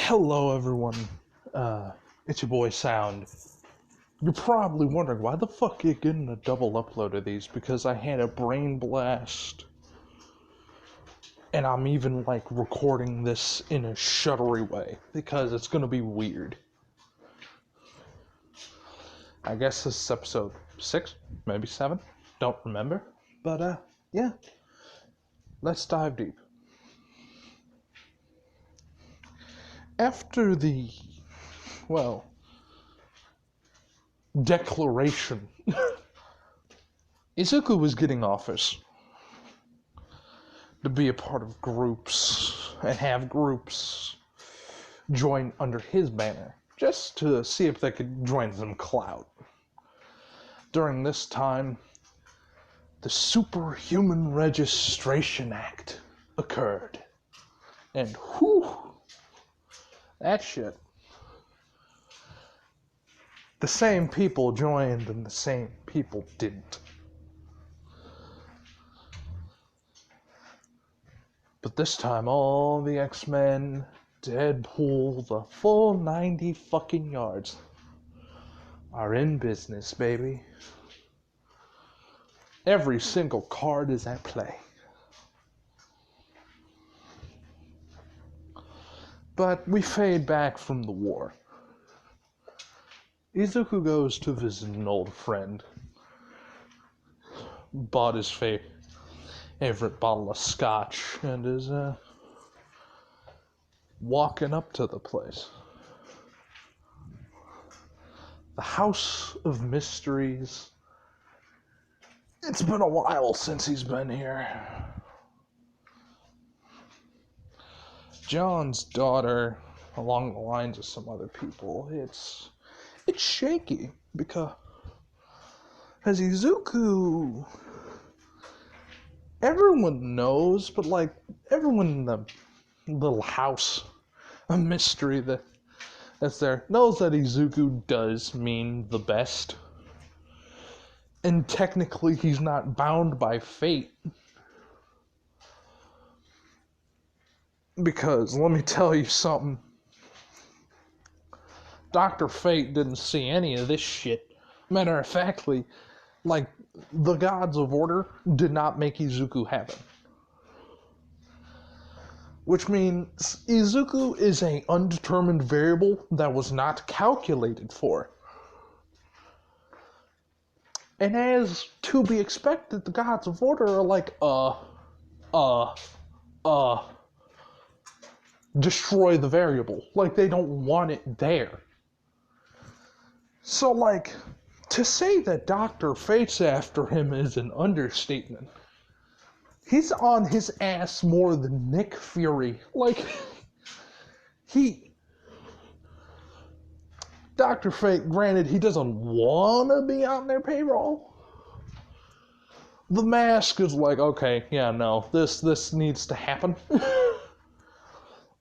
Hello, everyone. It's your boy Sound. You're probably wondering why the fuck you're getting a double upload of these, because I had a brain blast. And I'm even, recording this in a shuttery way, because it's gonna be weird. I guess this is episode 6, maybe 7, don't remember. But, yeah. Let's dive deep. After the, declaration, Izuku was getting office to be a part of groups and have groups join under his banner, just to see if they could join some clout. During this time, the Superhuman Registration Act occurred. And whew, that shit. The same people joined and the same people didn't. But this time, all the X-Men, Deadpool, the full 90 fucking yards are in business, baby. Every single card is at play. But we fade back from the war. Izuku goes to visit an old friend. Bought his favorite bottle of scotch and is walking up to the place. The House of Mysteries. It's been a while since he's been here. John's daughter, along the lines of some other people, it's shaky because Izuku, everyone knows, but everyone in the little house of mystery that's there knows that Izuku does mean the best. And technically he's not bound by fate. Because, let me tell you something. Dr. Fate didn't see any of this shit. Matter of factly, the gods of order did not make Izuku happen. Which means Izuku is an undetermined variable that was not calculated for. And as to be expected, the gods of order are destroy the variable. They don't want it there. So, to say that Dr. Fate's after him is an understatement. He's on his ass more than Nick Fury. Dr. Fate, granted, he doesn't want to be on their payroll. The Mask is okay, yeah, no, this needs to happen.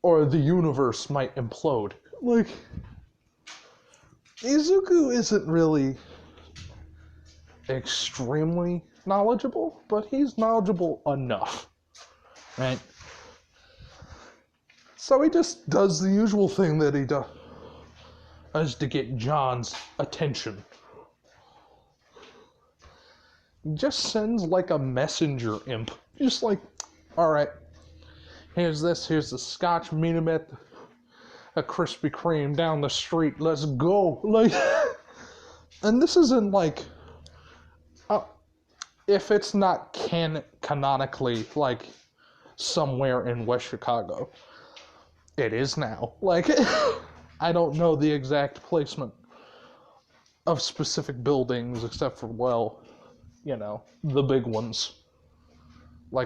Or the universe might implode. Izuku isn't really extremely knowledgeable, but he's knowledgeable enough, right? So he just does the usual thing that he does to get John's attention. He just sends a messenger imp. Just alright, here's the scotch, meet him at a Krispy Kreme down the street, let's go. And this isn't if it's not canonically somewhere in West Chicago, it is now. I don't know the exact placement of specific buildings except for, the big ones.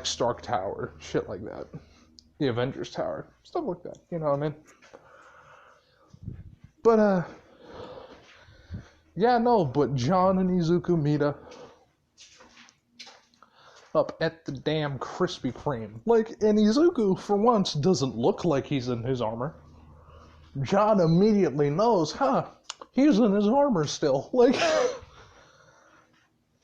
Stark Tower, shit like that. The Avengers Tower, stuff like that, you know what I mean? But, but John and Izuku meet up at the damn Krispy Kreme. And Izuku, for once, doesn't look like he's in his armor. John immediately knows, he's in his armor still.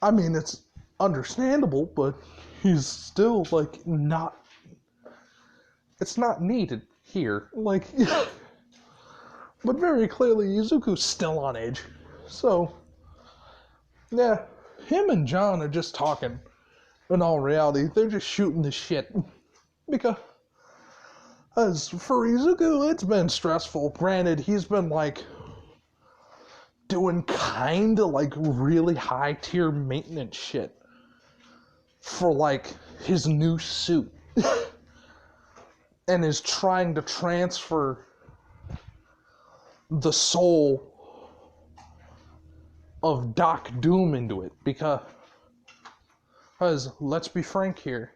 I mean, it's understandable, but he's still, not... It's not needed here. But very clearly, Izuku's still on edge. So, yeah, him and John are just talking. In all reality, they're just shooting the shit. Because as for Izuku, it's been stressful. Granted, he's been like doing kinda like really high tier maintenance shit for like his new suit. And is trying to transfer the soul of Doc Doom into it. Because let's be frank here,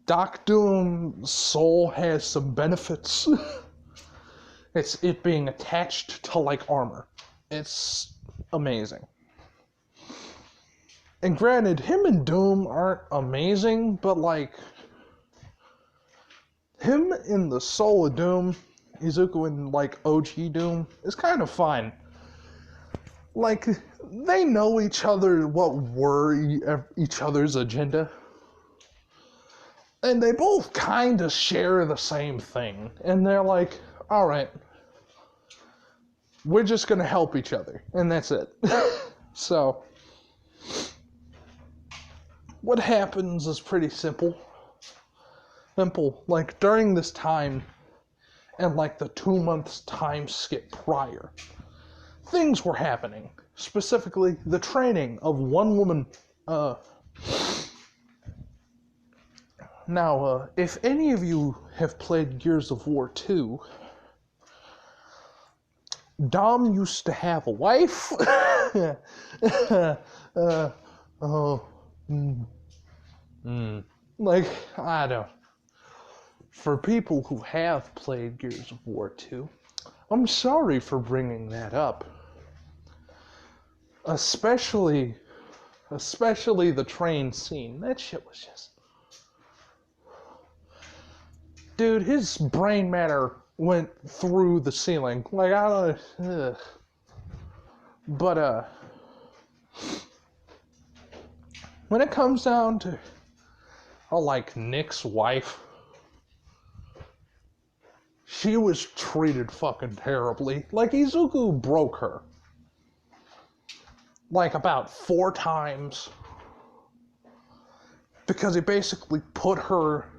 Doc Doom's soul has some benefits. It's it being attached to like armor. It's amazing. And granted, him and Doom aren't amazing, but like him in the soul of Doom, Izuku in like OG Doom, is kind of fine. Like, they know each other, what were each other's agenda. And they both kind of share the same thing. And they're like, alright, we're just going to help each other. And that's it. So, what happens is pretty simple. Like, during this time, and like the 2 months time skip prior, things were happening. Specifically, the training of one woman. Now, if any of you have played Gears of War 2, Dom used to have a wife. Like, I don't. For people who have played Gears of War 2, I'm sorry for bringing that up. Especially the train scene. That shit was just... Dude, his brain matter went through the ceiling. Like, I don't... But, when it comes down to, like, Nick's wife, she was treated fucking terribly. Like, Izuku broke her. Like, about 4 times. Because he basically put her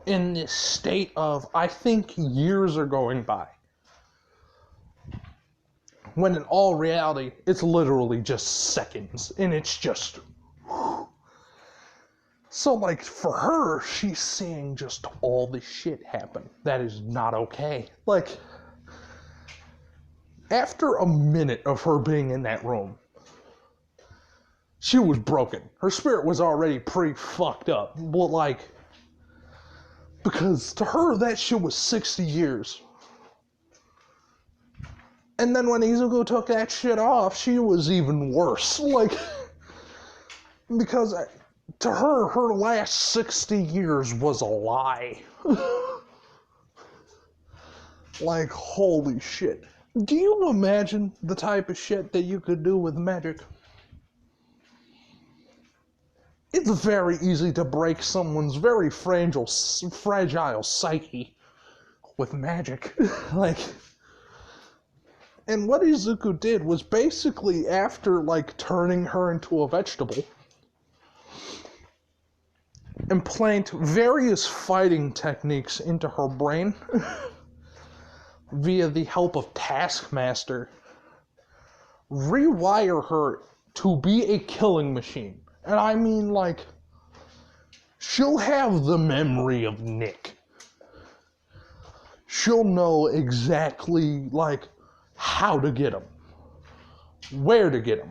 in this state of, I think years are going by. When in all reality, it's literally just seconds. And it's just... So, like, for her, she's seeing just all this shit happen. That is not okay. Like, after a minute of her being in that room, she was broken. Her spirit was already pretty fucked up. But, like, because to her, that shit was 60 years. And then when Izuku took that shit off, she was even worse. Like, because to her, her last 60 years was a lie. Like, holy shit. Do you imagine the type of shit that you could do with magic? It's very easy to break someone's very fragile psyche with magic. Like, and what Izuku did was basically, after, like, turning her into a vegetable, implant various fighting techniques into her brain via the help of Taskmaster, rewire her to be a killing machine. And I mean, like, she'll have the memory of Nick. She'll know exactly, like, how to get him, where to get him,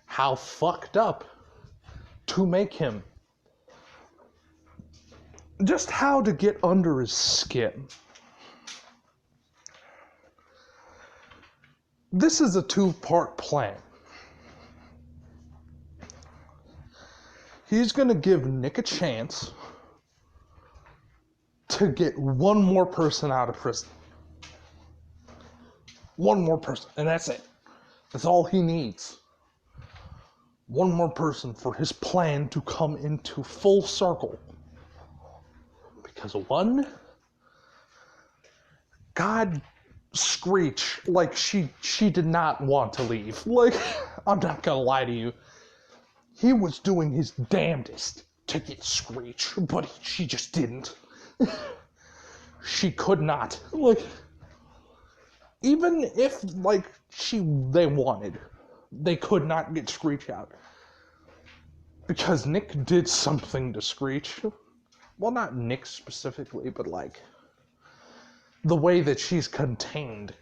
how fucked up to make him, just how to get under his skin. This is a 2-part plan. He's going to give Nick a chance to get one more person out of prison. One more person, and that's it. That's all he needs. One more person for his plan to come into full circle. Because one, God, Screech, like, she did not want to leave. Like, I'm not gonna lie to you. He was doing his damnedest to get Screech, but she just didn't. She could not. Like, even if, like, they wanted, they could not get Screech out. Because Nick did something to Screech. Well, not Nick specifically, but, like, the way that she's contained.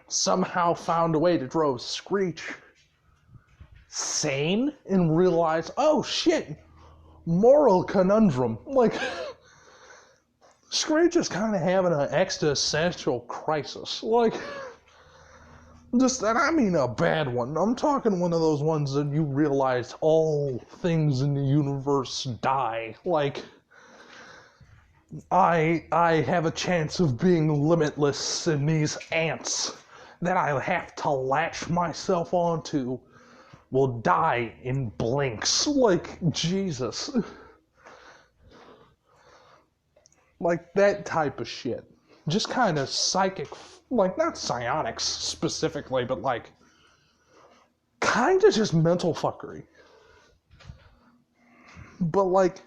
Somehow found a way to drove Screech sane and realize, oh shit, moral conundrum. Like, Screech is kind of having an existential crisis. Like, just, and I mean a bad one. I'm talking one of those ones that you realize all things in the universe die. Like, I have a chance of being limitless, and these ants that I have to latch myself onto will die in blinks. Like, Jesus. Like, that type of shit. Just kind of psychic, like, not psionics specifically, but, like, kind of just mental fuckery. But, like,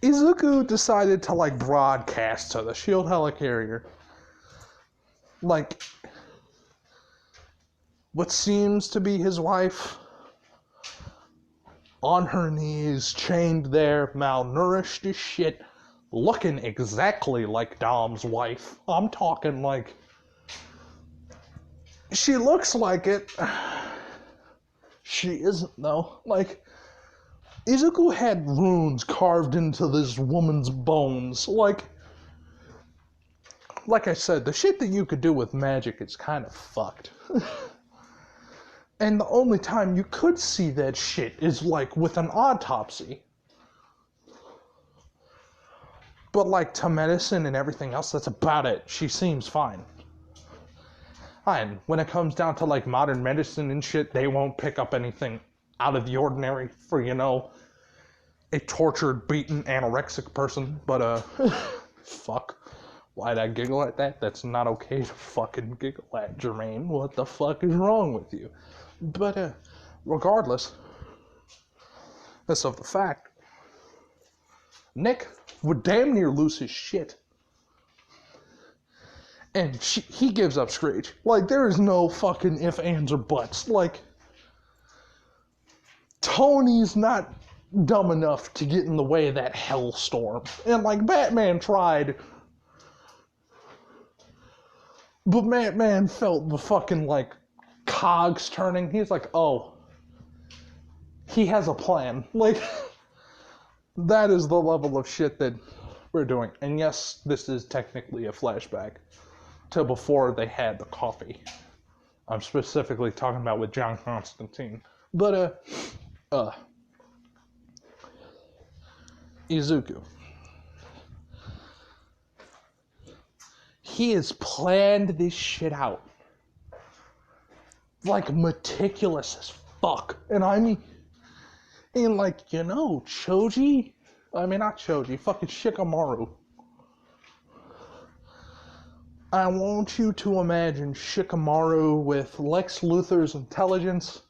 Izuku decided to, like, broadcast to the shield helicarrier, like, what seems to be his wife, on her knees, chained there, malnourished as shit, looking exactly like Dom's wife. I'm talking like, she looks like it. She isn't, though. Like, Izuku had runes carved into this woman's bones. Like I said, the shit that you could do with magic is kind of fucked. And the only time you could see that shit is, like, with an autopsy. But, like, to medicine and everything else, that's about it. She seems fine. And when it comes down to, like, modern medicine and shit, they won't pick up anything out of the ordinary for, you know, a tortured, beaten, anorexic person. But, fuck. Why'd I giggle at that? That's not okay to fucking giggle at, Jermaine. What the fuck is wrong with you? But, regardless of the fact, Nick would damn near lose his shit. And he gives up Screech. Like, there is no fucking ifs, ands, or buts. Like, Tony's not dumb enough to get in the way of that hellstorm. And, like, Batman tried, but Batman felt the fucking, like, cogs turning. He's like, oh, he has a plan. Like, that is the level of shit that we're doing. And yes, this is technically a flashback to before they had the coffee. I'm specifically talking about with John Constantine. But, Izuku. He has planned this shit out. Like, meticulous as fuck. And I mean, like, you know, Choji? I mean, not Choji, fucking Shikamaru. I want you to imagine Shikamaru with Lex Luthor's intelligence,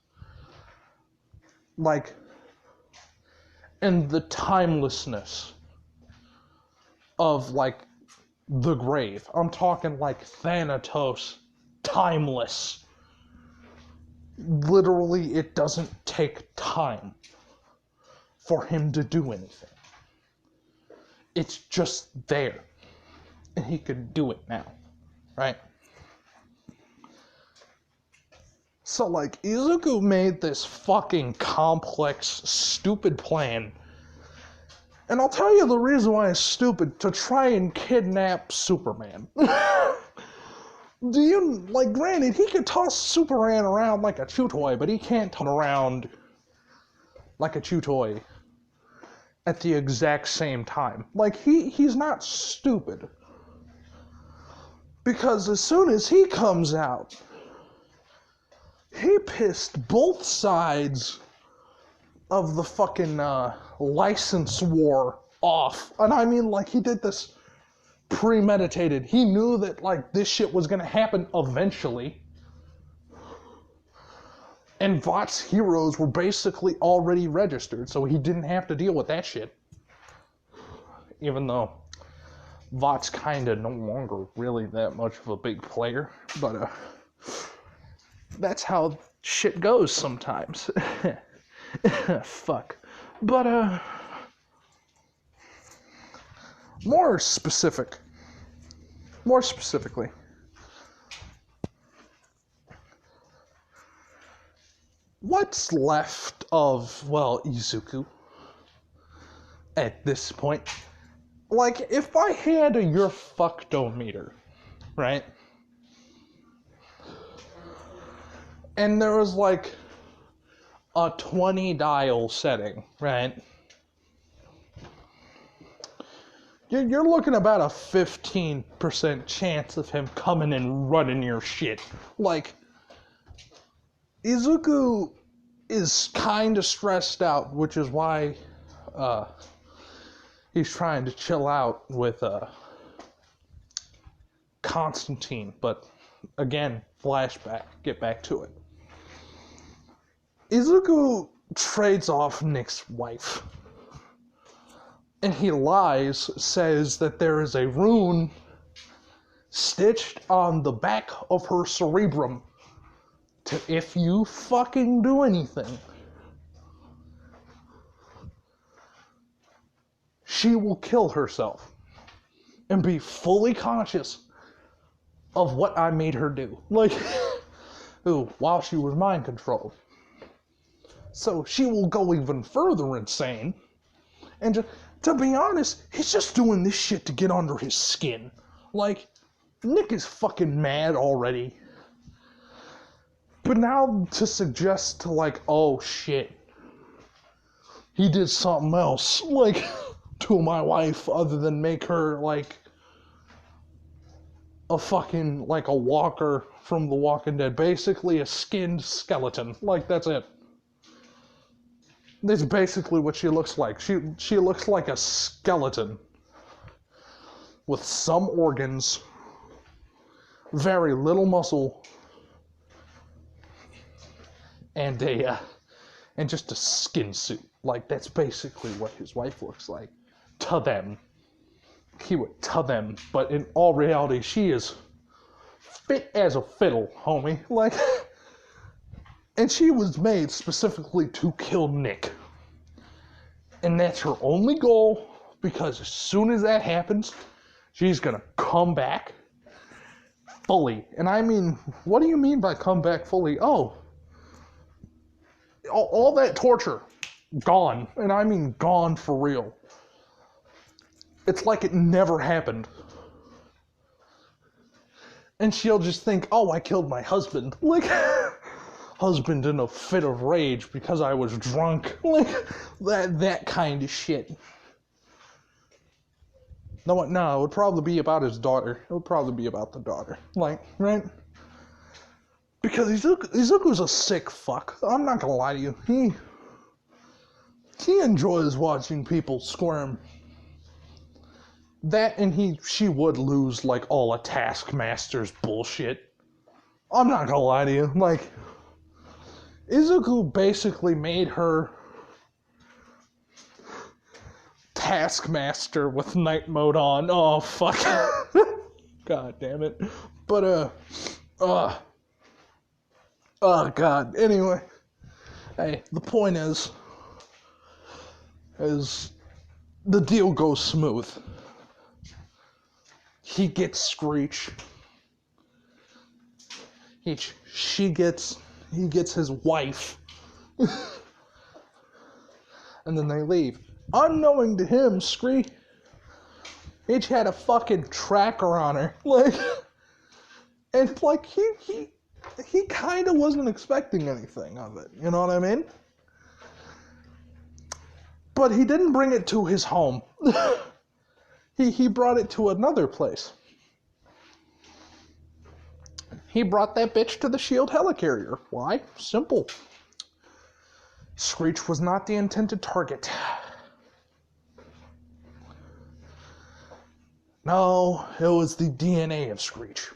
like, and the timelessness of, like, the grave. I'm talking like Thanatos, timeless. Literally, it doesn't take time for him to do anything. It's just there. And he could do it now. Right? So, like, Izuku made this fucking complex, stupid plan. And I'll tell you the reason why it's stupid, to try and kidnap Superman. Do you, like, granted, he could toss Superman around like a chew toy, but he can't toss him around like a chew toy at the exact same time. Like, he's not stupid. Because as soon as he comes out, he pissed both sides of the fucking license war off. And I mean, like, he did this premeditated. He knew that, like, this shit was gonna happen eventually. And Vought's heroes were basically already registered, so he didn't have to deal with that shit. Even though Vought's kinda no longer really that much of a big player. But, that's how shit goes sometimes. Fuck. But, more specifically, what's left of, well, Izuku at this point? Like, if I had a your fuckdometer, right? And there was like a 20 dial setting, right? You're looking about a 15% chance of him coming and running your shit. Like, Izuku is kind of stressed out, which is why he's trying to chill out with Constantine. But again, flashback, get back to it. Izuku trades off Nick's wife. And he lies, says that there is a rune stitched on the back of her cerebrum to, if you fucking do anything, she will kill herself and be fully conscious of what I made her do. Like, while she was mind controlled. So she will go even further insane. And just, to be honest, he's just doing this shit to get under his skin. Like, Nick is fucking mad already. But now to suggest to, like, oh shit, he did something else, like, to my wife other than make her, like, a fucking, like, a walker from The Walking Dead. Basically a skinned skeleton. Like, that's it. That's basically what she looks like. She looks like a skeleton with some organs, very little muscle, and just a skin suit. Like, that's basically what his wife looks like to them. To them, but in all reality, she is fit as a fiddle, homie. Like. And she was made specifically to kill Nick. And that's her only goal, because as soon as that happens, she's gonna come back fully. And I mean, what do you mean by come back fully? Oh, all that torture, gone. And I mean gone for real. It's like it never happened. And she'll just think, oh, I killed my husband. Like, husband in a fit of rage because I was drunk. Like, that kind of shit. No, it would probably be about his daughter. It would probably be about the daughter. Like, right? Because Izuku's a sick fuck. I'm not gonna lie to you. He enjoys watching people squirm. That, and she would lose, like, all a Taskmaster's bullshit. I'm not gonna lie to you. Like, Izuku basically made her Taskmaster with night mode on. Oh, fuck. God damn it. But, oh, God. Anyway. Hey, the point is the deal goes smooth. He gets Screech. He gets his wife. And then they leave. Unknowing to him, Screech had a fucking tracker on her. Like, and like he kind of wasn't expecting anything of it. You know what I mean? But he didn't bring it to his home. He brought it to another place. He brought that bitch to the SHIELD helicarrier. Why? Simple. Screech was not the intended target. No, it was the DNA of Screech.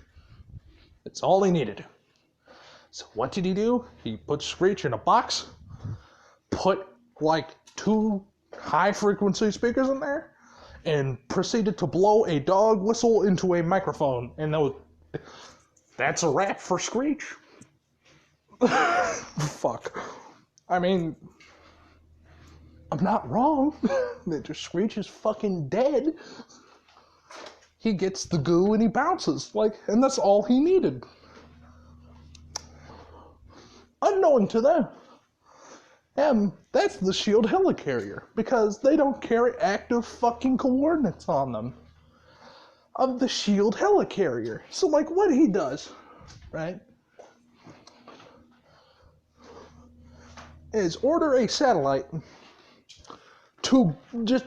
That's all he needed. So what did he do? He put Screech in a box, put like 2 high-frequency speakers in there, and proceeded to blow a dog whistle into a microphone. And that's a wrap for Screech. Fuck. I mean, I'm not wrong. Screech is fucking dead. He gets the goo and he bounces. And that's all he needed. Unknowing to them. And that's the shield helicarrier. Because they don't carry active fucking coordinates on them. Of the shield helicarrier. So what he does, right, is order a satellite to just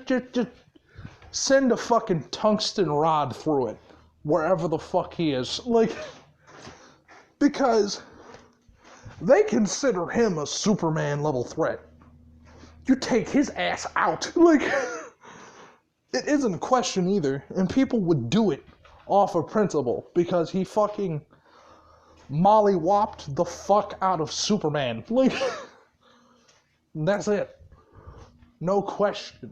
send a fucking tungsten rod through it, wherever the fuck he is. Because they consider him a Superman level threat. You take his ass out. It isn't a question either. And people would do it off of principle because he fucking mollywopped the fuck out of Superman. That's it. No question.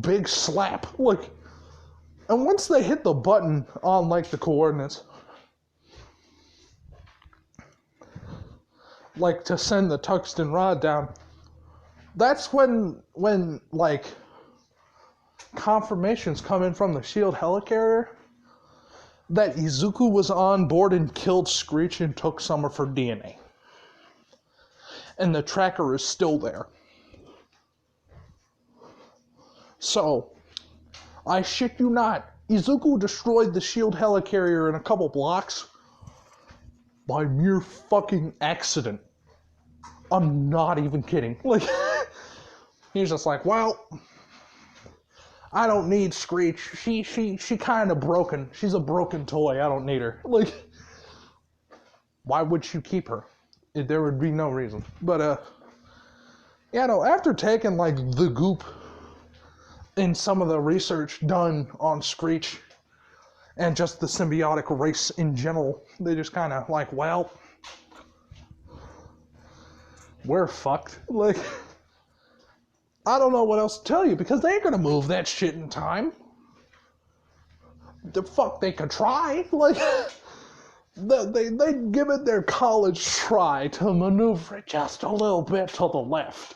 Big slap. And once they hit the button on the coordinates, to send the tungsten rod down, that's when confirmations come in from the shield helicarrier that Izuku was on board and killed Screech and took some of her DNA. And the tracker is still there. So, I shit you not, Izuku destroyed the shield helicarrier in a couple blocks by mere fucking accident. I'm not even kidding. He's just well, I don't need Screech. She kind of broken. She's a broken toy. I don't need her. Why would you keep her? There would be no reason. But, after taking, the goop in some of the research done on Screech and just the symbiotic race in general, they just kind of well, we're fucked. I don't know what else to tell you because they ain't gonna move that shit in time. The fuck they could try. They'd give it their college try to maneuver it just a little bit to the left.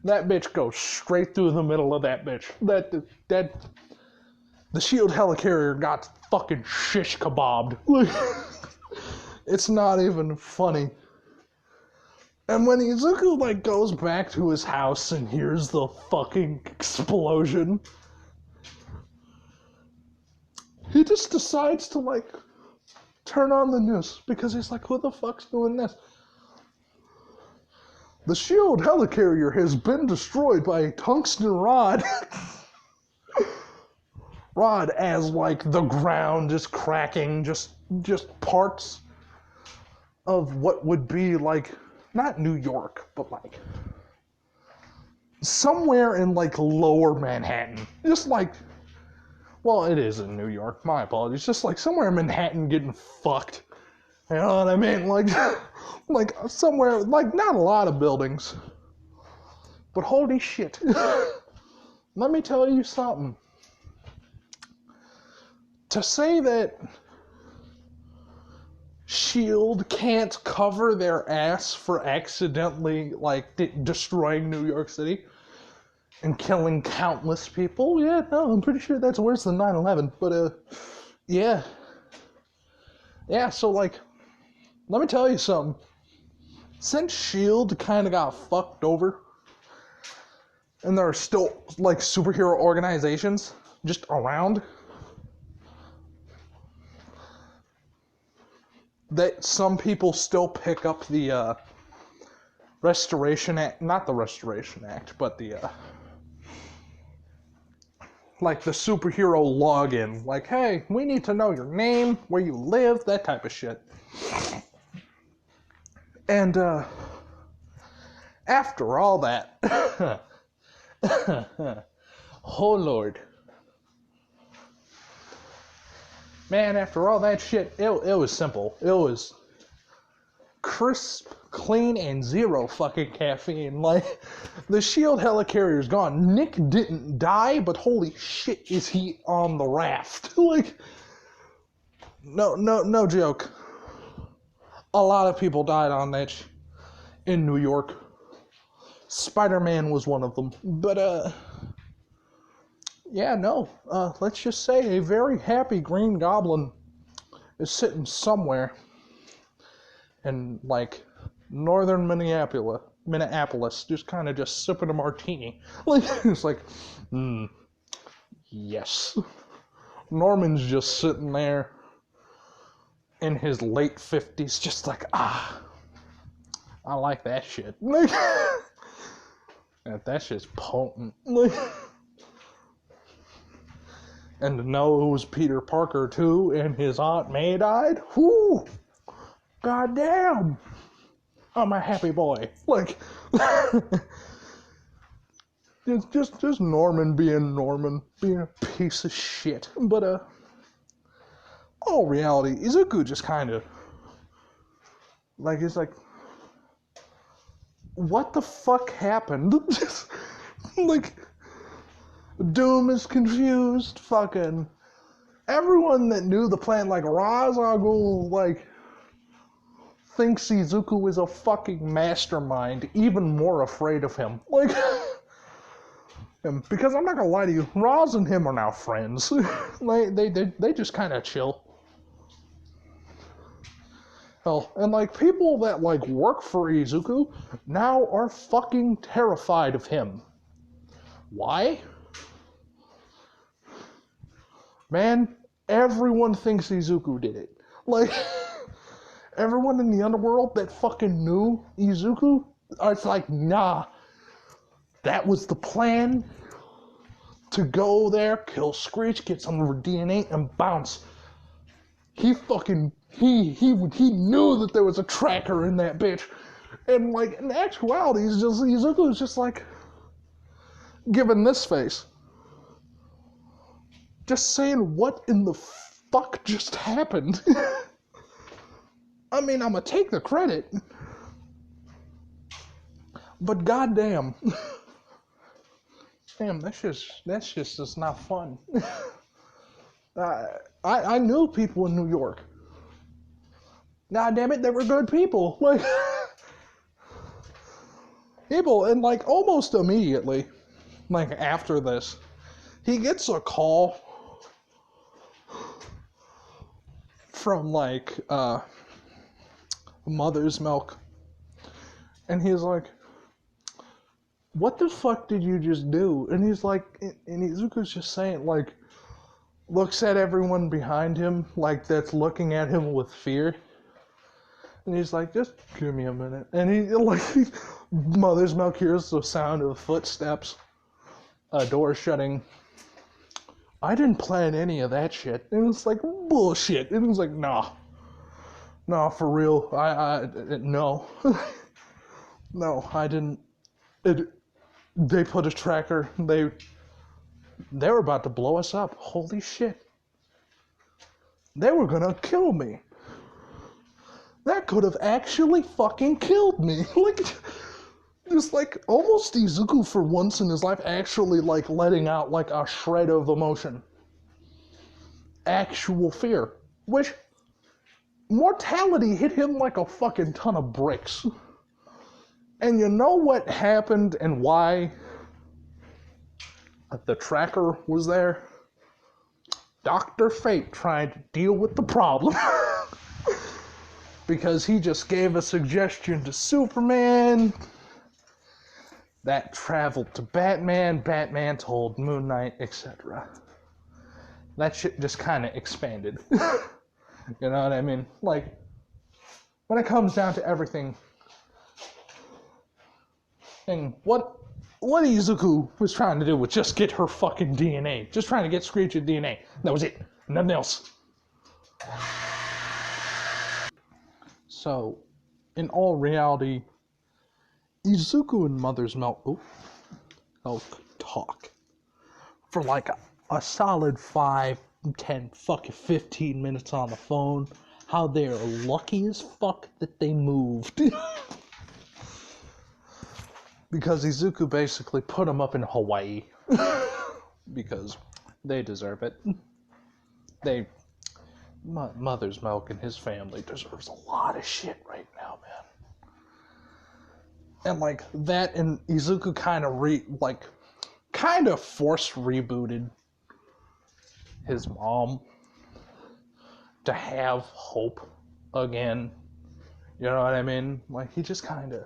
That bitch goes straight through the middle of that bitch. The shield helicarrier got fucking shish kebabbed. It's not even funny. And when Izuku goes back to his house and hears the fucking explosion, he just decides to turn on the news because he's who the fuck's doing this? The shield helicarrier has been destroyed by a tungsten rod. Rod as the ground is cracking, just parts of what would be not New York, but somewhere in lower Manhattan. Just well, it is in New York, my apologies. Just somewhere in Manhattan getting fucked. You know what I mean? Somewhere, not a lot of buildings. But holy shit. Let me tell you something. To say that S.H.I.E.L.D. can't cover their ass for accidentally, destroying New York City and killing countless people, yeah, no, I'm pretty sure that's worse than 9/11, but, yeah. Yeah, so, let me tell you something. Since S.H.I.E.L.D. kind of got fucked over, and there are still, superhero organizations just around, that some people still pick up the Restoration Act, not the Restoration Act, but the the superhero login. Hey, we need to know your name, where you live, that type of shit. And after all that, Oh Lord. Man, after all that shit, it was simple. It was crisp, clean, and zero fucking caffeine. Like, the shield helicarrier's gone. Nick didn't die, but holy shit, is he on the raft. Like, no joke. A lot of people died on that in New York. Spider-Man was one of them. But, yeah, no. Let's just say a very happy Green Goblin is sitting somewhere in, like, northern Minneapolis, just kind of just sipping a martini. Like, it's like, yes. Norman's just sitting there in his late 50s, just like, I like that shit. Like, that shit's potent. Like, and to know it was Peter Parker too, and his Aunt May died. Whoo! Goddamn! I'm a happy boy. Like, it's just Norman being a piece of shit. But all reality, Izuku just kind of like, it's like, what the fuck happened? Just like, Doom is confused. Fucking everyone that knew the plan, like Ra's al Ghul, like, thinks Izuku is a fucking mastermind, even more afraid of him. Like, because I'm not gonna lie to you, Ra's and him are now friends. Like, they just kind of chill. Hell, and like, people that like work for Izuku now are fucking terrified of him. Why? Man, everyone thinks Izuku did it. Like, everyone in the underworld that fucking knew Izuku, it's like, nah, that was the plan. To go there, kill Screech, get some of her DNA, and bounce. He knew that there was a tracker in that bitch. And like, in actuality, Izuku's just like, giving this face. Just saying, what in the fuck just happened? I mean, I'm gonna take the credit. But goddamn. Damn, that's just not fun. I knew people in New York. God damn it, they were good people. Like, people, and like, almost immediately, like, after this, he gets a call from, like, Mother's Milk. And he's like, what the fuck did you just do? And he's like, and Izuku's just saying, like, looks at everyone behind him, like, that's looking at him with fear. And he's like, just give me a minute. And he, like, Mother's Milk hears the sound of footsteps, a door shutting. I didn't plan any of that shit. And it's like, bullshit. And it's like, nah, for real. No. No, I didn't. They put a tracker. They were about to blow us up. Holy shit. They were gonna kill me. That could have actually fucking killed me. Like, just like, almost Izuku for once in his life actually, like, letting out, like, a shred of emotion. Actual fear. Which, mortality hit him like a fucking ton of bricks. And you know what happened and why the tracker was there? Dr. Fate tried to deal with the problem. Because he just gave a suggestion to Superman that traveled to Batman, Batman told Moon Knight, etc. That shit just kind of expanded. You know what I mean? Like, when it comes down to everything, and what Izuku was trying to do was just get her fucking DNA. Just trying to get Screech's DNA. That was it. Nothing else. So, in all reality, Izuku and Mother's Milk talk for like a solid 5, 10, fucking 15 minutes on the phone. How they're lucky as fuck that they moved. Because Izuku basically put them up in Hawaii. Because they deserve it. Mother's Milk and his family deserves a lot of shit right now, man. And like that, and Izuku kind of force rebooted his mom to have hope again. You know what I mean? Like he just kind of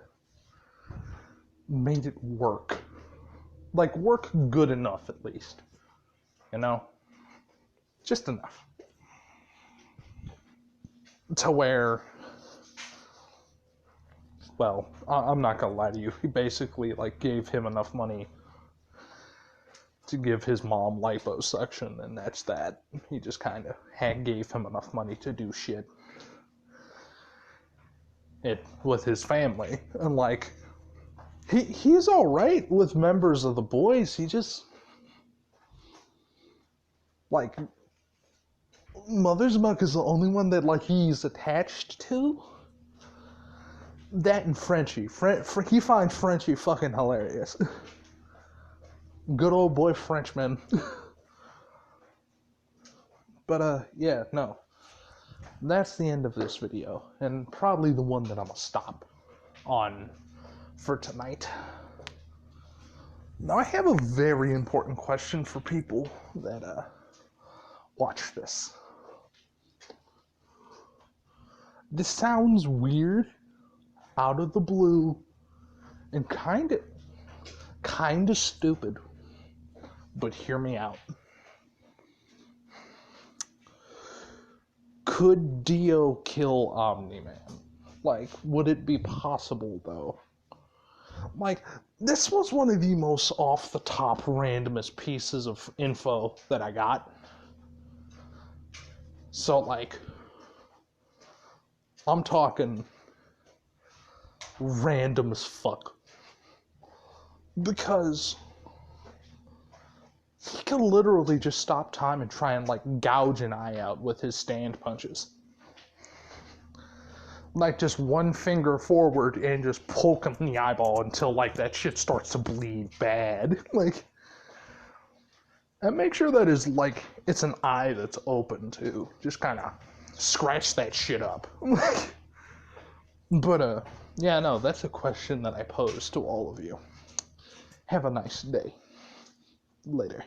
made it work. Like work good enough at least. You know? Just enough. To where, well, I'm not gonna lie to you, he basically like gave him enough money to give his mom liposuction, and that's that. He just kind of gave him enough money to do shit with his family, and like he's all right with members of the boys. He just like Mother's Milk is the only one that like he's attached to. That and Frenchie. He finds Frenchie fucking hilarious. Good old boy Frenchman. But yeah, no. That's the end of this video, and probably the one that I'm gonna stop on for tonight. Now I have a very important question for people that watch this. This sounds weird, out of the blue, and kind of stupid, but hear me out. Could Dio kill Omni-Man? Like, would it be possible, though? Like, this was one of the most off-the-top, randomest pieces of info that I got. So, like, I'm talking random as fuck. Because he could literally just stop time and try and, like, gouge an eye out with his stand punches. Like, just one finger forward and just poke him in the eyeball until, like, that shit starts to bleed bad. Like, and make sure that is, like, it's an eye that's open, too. Just kind of scratch that shit up. But, yeah, no, that's a question that I pose to all of you. Have a nice day. Later.